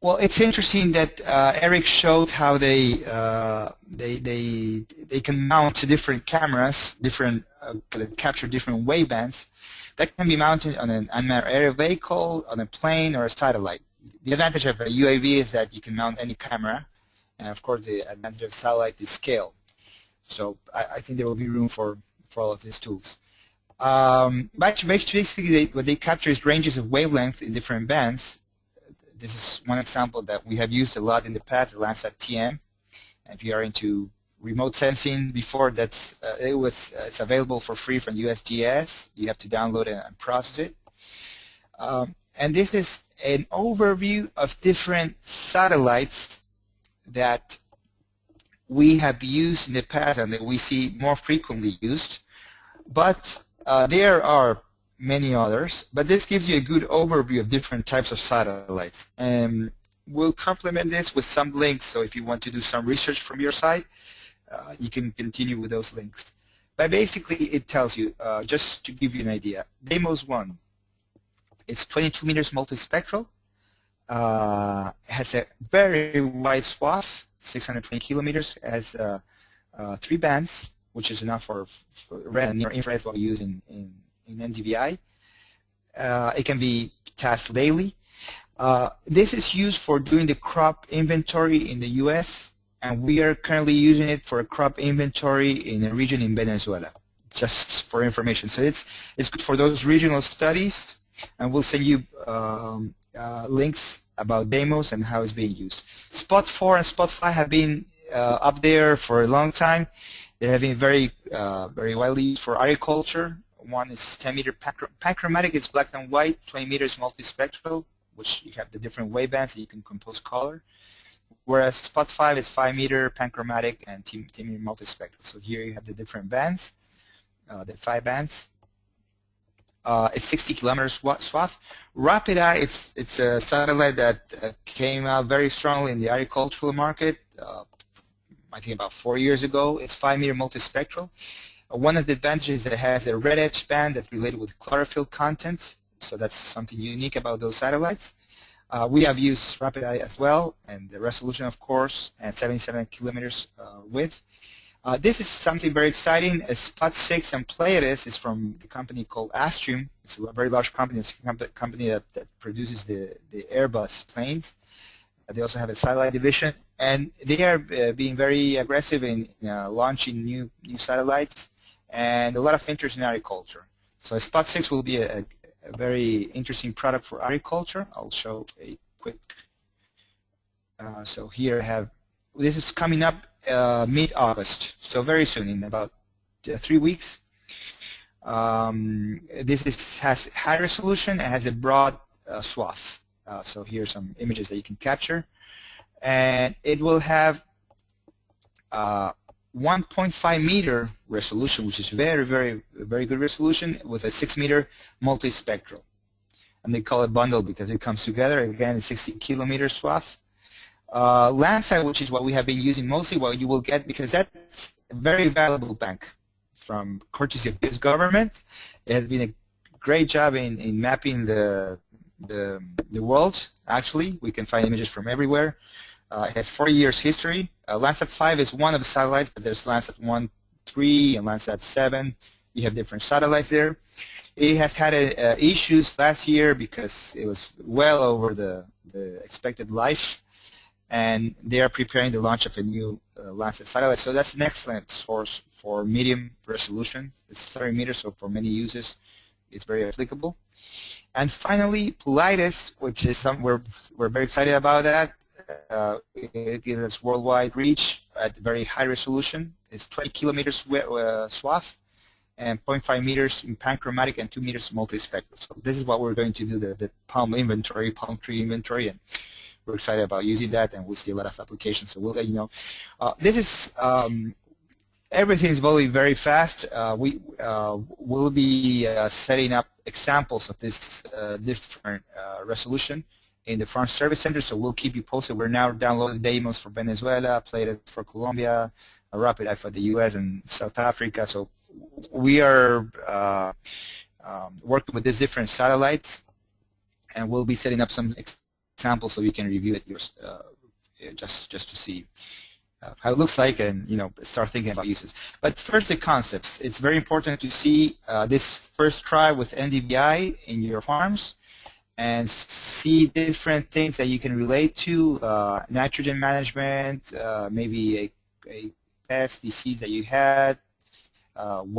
Well, it's interesting that Eric showed how they can mount to different cameras, different capture different wavebands that can be mounted on an unmanned aerial vehicle, on a plane, or a satellite. The advantage of a UAV is that you can mount any camera, and of course the advantage of satellite is scale. So I think there will be room for all of these tools. But basically, what they capture is ranges of wavelength in different bands. This is one example that we have used a lot in the past, the Landsat TM. If you are into remote sensing, before it's available for free from USGS. You have to download it and process it. And this is an overview of different satellites that we have used in the past and that we see more frequently used. But there are many others, but this gives you a good overview of different types of satellites. And we'll complement this with some links, so if you want to do some research from your side, you can continue with those links. But basically it tells you, just to give you an idea, Deimos 1, it's 22 meters multispectral, has a very wide swath, 620 kilometers, has 3 bands, which is enough for red and near infrared what we use in NDVI. It can be tasked daily. This is used for doing the crop inventory in the US, and we are currently using it for a crop inventory in a region in Venezuela, just for information. So it's good for those regional studies, and we'll send you links about Deimos and how it's being used. Spot 4 and Spot 5 have been up there for a long time. They have been very widely used for agriculture. One is 10 meter panchromatic, it's black and white, 20 meters multispectral, which you have the different wavebands that you can compose color. Whereas Spot 5 is 5 meter panchromatic and 10 meter multispectral. So here you have the different bands, the 5 bands. It's 60 kilometers swath. Rapid Eye, it's a satellite that came out very strongly in the agricultural market. I think about 4 years ago. It's 5 meter multispectral. One of the advantages is that it has a red edge band that's related with chlorophyll content, so that's something unique about those satellites. We have used Rapid Eye as well, and the resolution, of course, and 77 kilometers width. This is something very exciting. Spot 6 and Pleiades is from the company called Astrium. It's a very large company. It's a company that produces the Airbus planes. They also have a satellite division, and they are being very aggressive in launching new satellites, and a lot of interest in agriculture. So Spot 6 will be a very interesting product for agriculture. I'll show a quick. So here I have, this is coming up mid-August, so very soon, in about 3 weeks. This has high resolution and has a broad swath. So here are some images that you can capture, and it will have 1.5 meter resolution, which is very good resolution, with a 6 meter multispectral. And they call it bundle because it comes together. Again, it's 60 kilometer swath. Landsat, which is what we have been using mostly, what you will get, because that's a very valuable bank from courtesy of this government. It has been a great job in mapping the world. Actually, we can find images from everywhere. It has 40 years history. Landsat 5 is one of the satellites, but there's Landsat 1, 3, and Landsat 7. You have different satellites there. It has had issues last year because it was well over the expected life, and they are preparing the launch of a new Landsat satellite. So that's an excellent source for medium resolution. It's 30 meters, so for many uses, it's very applicable. And finally, Pleiades, which is we're very excited about that. It gives us worldwide reach at very high resolution. It's 20 kilometers swath and 0.5 meters in panchromatic and 2 meters multispectral. So this is what we're going to do, the palm tree inventory, and we're excited about using that, and we'll see a lot of applications. So we'll let you know. This is everything is evolving very fast. We will be setting up examples of this different resolution in the Front Service Center, so we'll keep you posted. We're now downloading Deimos for Venezuela, Pleiades for Colombia, Rapid Eye for the US and South Africa. So we are working with these different satellites, and we'll be setting up some example so you can review it just to see how it looks like, and start thinking about uses. But first, the concepts. It's very important to see this first try with NDVI in your farms and see different things that you can relate to, nitrogen management, maybe a pest disease that you had,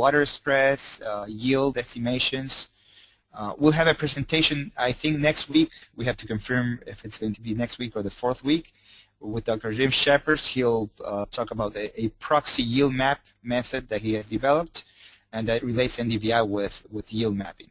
water stress, yield estimations. We'll have a presentation, I think, next week. We have to confirm if it's going to be next week or the 4th week with Dr. Jim Shepherd. He'll talk about a proxy yield map method that he has developed, and that relates NDVI with yield mapping.